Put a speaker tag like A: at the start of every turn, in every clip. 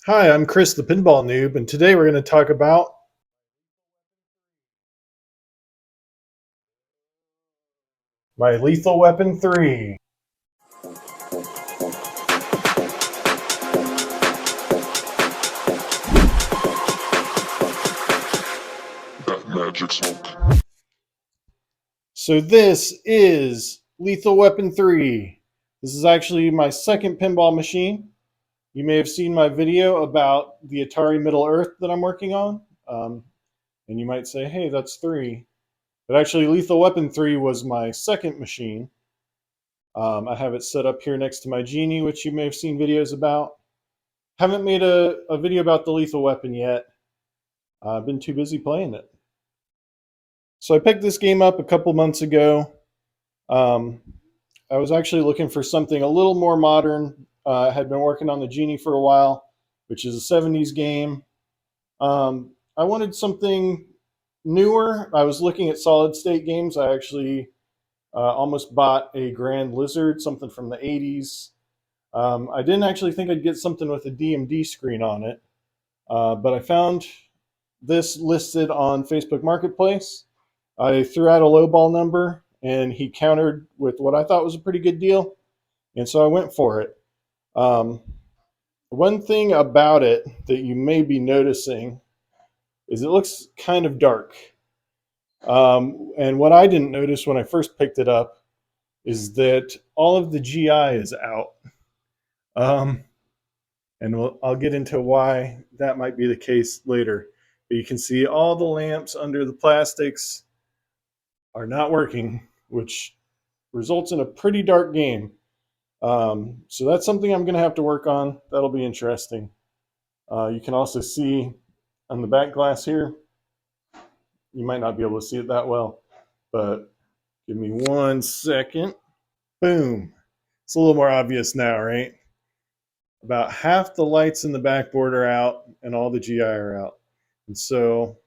A: Hi, I'm Chris the Pinball Noob, and today we're going to talk about my Lethal Weapon 3.
B: That magic smoke.
A: So this is Lethal Weapon 3. This is actually my second pinball machine. You may have seen my video about the Atari Middle Earth that I'm working on, and you might say, hey, that's 3. But actually, Lethal Weapon 3 was my second machine. I have it set up here next to my Genie, which you may have seen videos about. Haven't made a video about the Lethal Weapon yet. I've been too busy playing it. So I picked this game up a couple months ago. Um, I was actually looking for something a little more modern. I had been working on the Genie for a while, which is a 70s game. I wanted something newer. I was looking at solid state games. I actually almost bought a Grand Lizard, something from the 80s. I didn't actually think I'd get something with a DMD screen on it, but I found this listed on Facebook Marketplace. I threw out a lowball number, and he countered with what I thought was a pretty good deal, and so I went for it. Um, One thing about it that you may be noticing is it looks kind of dark. And what I didn't notice when I first picked it up is that all of the GI is out. Um, and I'll get into why that might be the case later. But you can see all the lamps under the plastics are not working, which results in a pretty dark game. So that's something I'm going to have to work on. That'll be interesting. You can also see on the back glass here, you might not be able to see it that well, but give me 1 second. Boom. It's a little more obvious now, right? About half the lights in the backboard are out and all the GI are out. And so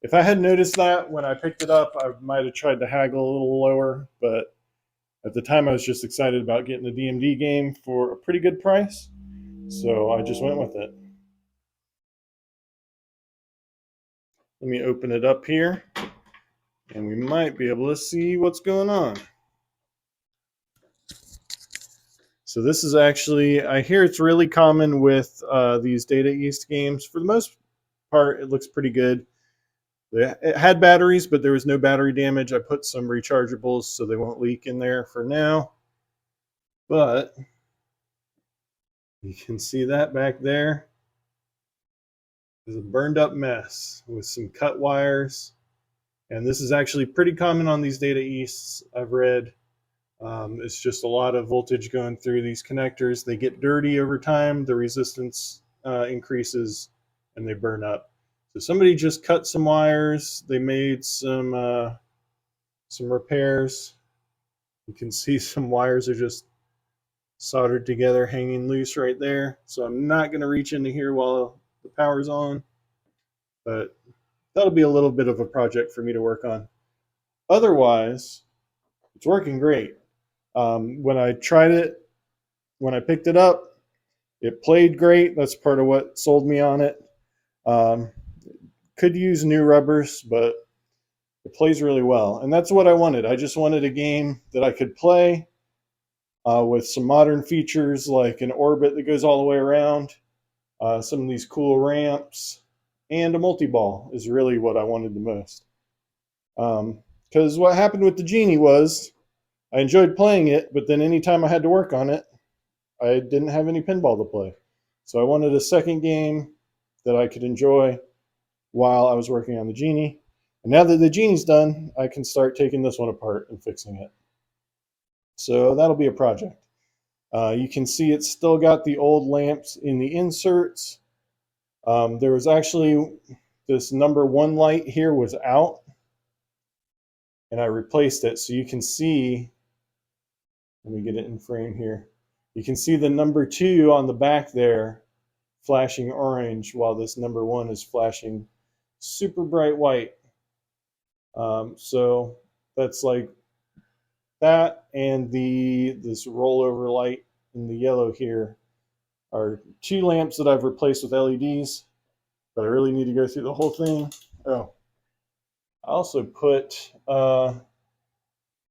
A: if I had noticed that when I picked it up, I might have tried to haggle a little lower, but at the time I was just excited about getting a DMD game for a pretty good price. So I just went with it. Let me open it up here and we might be able to see what's going on. So this is actually, I hear it's really common with these Data East games. For the most part, it looks pretty good. It had batteries, but there was no battery damage. I put some rechargeables so they won't leak in there for now. But you can see that back there is a burned up mess with some cut wires. And this is actually pretty common on these Data Easts, I've read. It's just a lot of voltage going through these connectors. They get dirty over time, the resistance increases, and they burn up. So somebody just cut some wires. They made some repairs. You can see some wires are just soldered together, hanging loose right there. So I'm not going to reach into here while the power's on, but that'll be a little bit of a project for me to work on. Otherwise, it's working great. When I tried it, when I picked it up, it played great. That's part of what sold me on it. Um, could use new rubbers, but it plays really well. And that's what I wanted. I just wanted a game that I could play with some modern features like an orbit that goes all the way around, some of these cool ramps, and a multi-ball is really what I wanted the most. Because what happened with the Genie was I enjoyed playing it, but then anytime I had to work on it, I didn't have any pinball to play. So I wanted a second game that I could enjoy while I was working on the Genie. And now that the Genie's done, I can start taking this one apart and fixing it. So that'll be a project. You can see it's still got the old lamps in the inserts. There was actually this number 1 light here was out, and I replaced it. So you can see, let me get it in frame here. You can see the number 2 on the back there flashing orange while this number 1 is flashing super bright white. So that's like that, and this rollover light in the yellow here are 2 lamps that I've replaced with LEDs, but I really need to go through the whole thing. Oh, I also put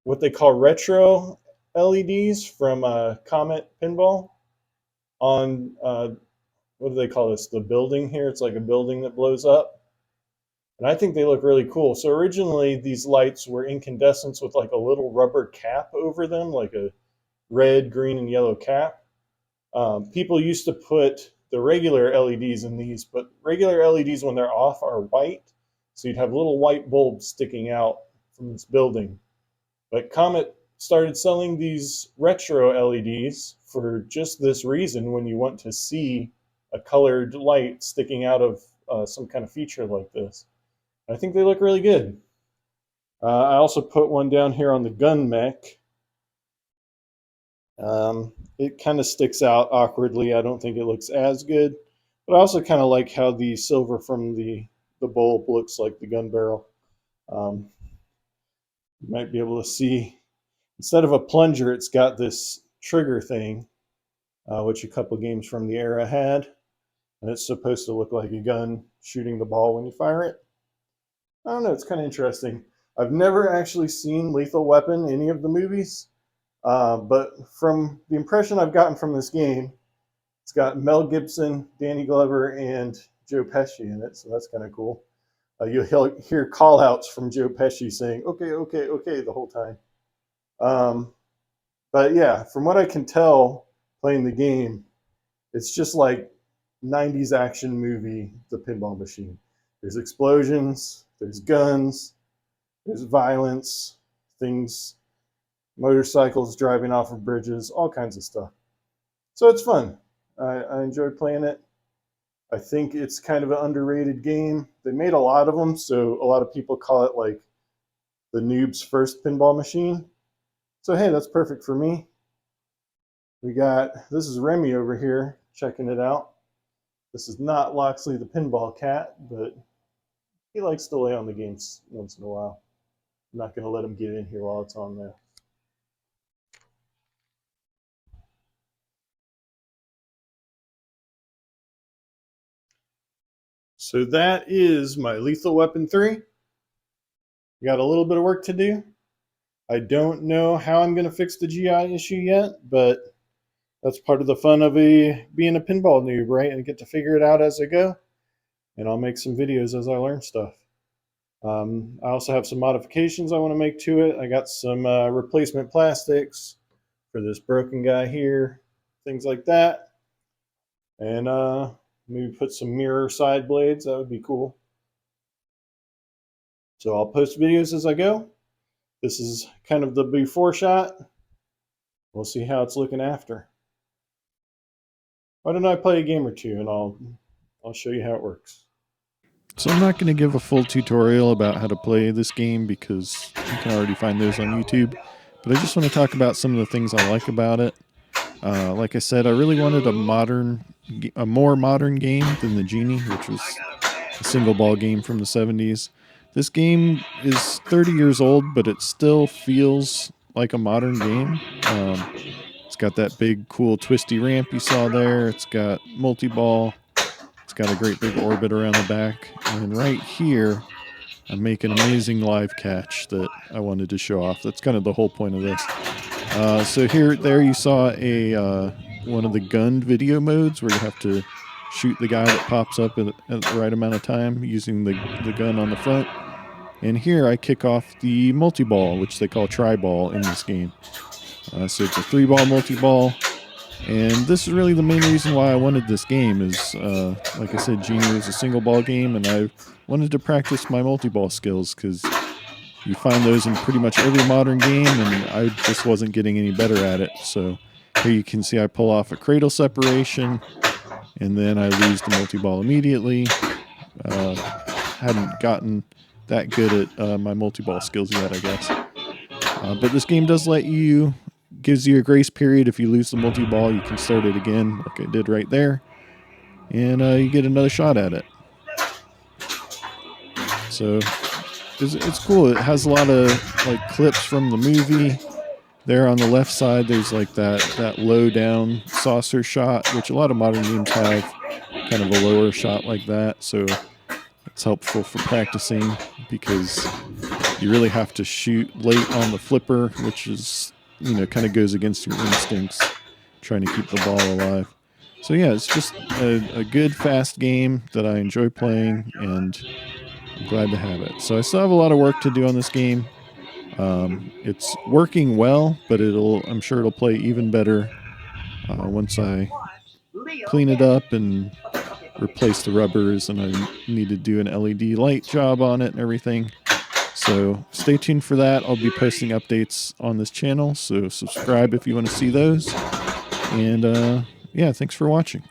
A: what they call retro LEDs from Comet Pinball on what do they call this? The building here. It's like a building that blows up. And I think they look really cool. So originally these lights were incandescents with like a little rubber cap over them, like a red, green, and yellow cap. People used to put the regular LEDs in these, but regular LEDs when they're off are white. So you'd have little white bulbs sticking out from this building. But Comet started selling these retro LEDs for just this reason when you want to see a colored light sticking out of some kind of feature like this. I think they look really good. I also put one down here on the gun mech. It kind of sticks out awkwardly. I don't think it looks as good, but I also kind of like how the silver from the bulb looks like the gun barrel. You might be able to see, instead of a plunger, it's got this trigger thing, which a couple games from the era had, and it's supposed to look like a gun shooting the ball when you fire it. I don't know, it's kind of interesting. I've never actually seen Lethal Weapon, any of the movies, but from the impression I've gotten from this game, it's got Mel Gibson, Danny Glover, and Joe Pesci in it, so that's kind of cool. You'll hear call outs from Joe Pesci saying, okay, okay, okay, the whole time. But yeah, from what I can tell playing the game, it's just like 90s action movie, The Pinball Machine. There's explosions, there's guns, there's violence, things, motorcycles driving off of bridges, all kinds of stuff. So it's fun. I enjoy playing it. I think it's kind of an underrated game. They made a lot of them, so a lot of people call it like the noob's first pinball machine. So hey, that's perfect for me. This is Remy over here checking it out. This is not Loxley the pinball cat, but he likes to lay on the games once in a while. I'm not going to let him get in here while it's on there. So that is my Lethal Weapon 3. Got a little bit of work to do. I don't know how I'm going to fix the GI issue yet, but that's part of the fun of being a pinball noob, right? I get to figure it out as I go, and I'll make some videos as I learn stuff. I also have some modifications I want to make to it. I got some replacement plastics for this broken guy here, things like that. And maybe put some mirror side blades. That would be cool. So I'll post videos as I go. This is kind of the before shot. We'll see how it's looking after. Why don't I play a game or two and I'll show you how it works.
C: So I'm not going to give a full tutorial about how to play this game because you can already find those on YouTube. But I just want to talk about some of the things I like about it. Like I said, I really wanted a more modern game than the Genie, which was a single ball game from the 70s. This game is 30 years old, but it still feels like a modern game. It's got that big, cool, twisty ramp you saw there. It's got multi-ball. It's got a great big orbit around the back. And right here, I make an amazing live catch that I wanted to show off. That's kind of the whole point of this. So there you saw one of the gunned video modes where you have to shoot the guy that pops up at the right amount of time using the gun on the front. And here I kick off the multi-ball, which they call tri-ball in this game. So it's a 3-ball multi-ball. And this is really the main reason why I wanted this game is, like I said, Genie was a single ball game, and I wanted to practice my multi-ball skills because you find those in pretty much every modern game, and I just wasn't getting any better at it. So here you can see I pull off a cradle separation, and then I lose the multi-ball immediately. Hadn't gotten that good at my multi-ball skills yet, I guess. But this game does gives you a grace period. If you lose the multi-ball, you can start it again, like I did right there, and you get another shot at it. So it's cool. It has a lot of like clips from the movie. There on the left side, there's like that low down saucer shot, which a lot of modern games have kind of a lower shot like that. So it's helpful for practicing because you really have to shoot late on the flipper, which is, kind of goes against your instincts, trying to keep the ball alive. So yeah, it's just a good, fast game that I enjoy playing, and I'm glad to have it. So I still have a lot of work to do on this game. It's working well, but I'm sure it'll play even better once I clean it up and replace the rubbers, and I need to do an LED light job on it and everything. So stay tuned for that. I'll be posting updates on this channel, so subscribe if you want to see those. And yeah, thanks for watching.